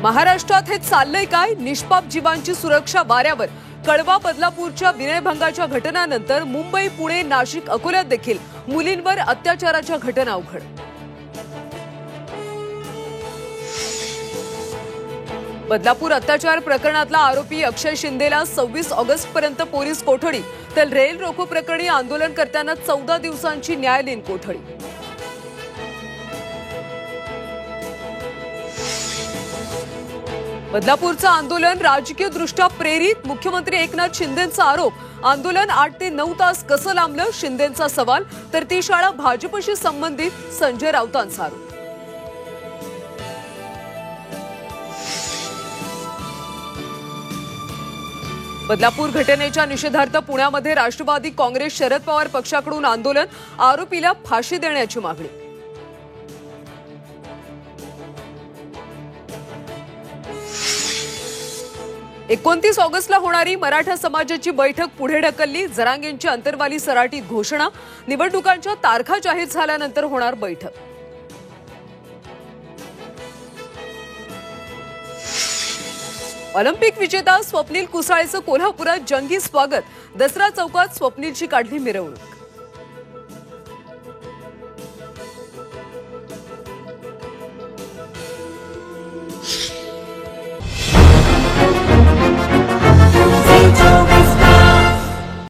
महाराष्ट्रात हे चाललंय काय? निष्पाप जीवांची सुरक्षा वाऱ्यावर। कळवा बदलापूरच्या विनयभंगाच्या घटनानंतर मुंबई, पुणे, नाशिक, अकोल्यात देखील मुलींवर अत्याचाराच्या घटना उघड। बदलापूर अत्याचार प्रकरणातला आरोपी अक्षय शिंदेला 26 ऑगस्टपर्यंत पोलीस कोठडी, तर रेल रोको प्रकरणी आंदोलनकर्त्यांना 14 दिवसांची न्यायालयीन कोठडी। बदलापूरचं आंदोलन राजकीय दृष्ट्या प्रेरित, मुख्यमंत्री एकनाथ शिंदेंचा आरोप। आंदोलन 8 ते 9 तास कसं लांबलं, शिंदेंचा सवाल। तर ती शाळा भाजपशी संबंधित, संजय राऊतांचा आरोप। बदलापूर घटनेच्या निषेधार्थ पुण्यामध्ये राष्ट्रवादी काँग्रेस, शरद पवार पक्षाकडून आंदोलन, आरोपीला फाशी देण्याची मागणी। 29 ऑगस्टला होणारी मराठा समाजाची बैठक पुढे ढकलली, जरांगेंची अंतरवाली सराटीत घोषणा। निवडणुकांच्या तारखा जाहीर झाल्यानंतर होणार बैठक। ऑलिम्पिक विजेता स्वप्नील कुसाळेचं कोल्हापुरात जंगी स्वागत, दसरा चौकात स्वप्नीलची काढली मिरवणूक।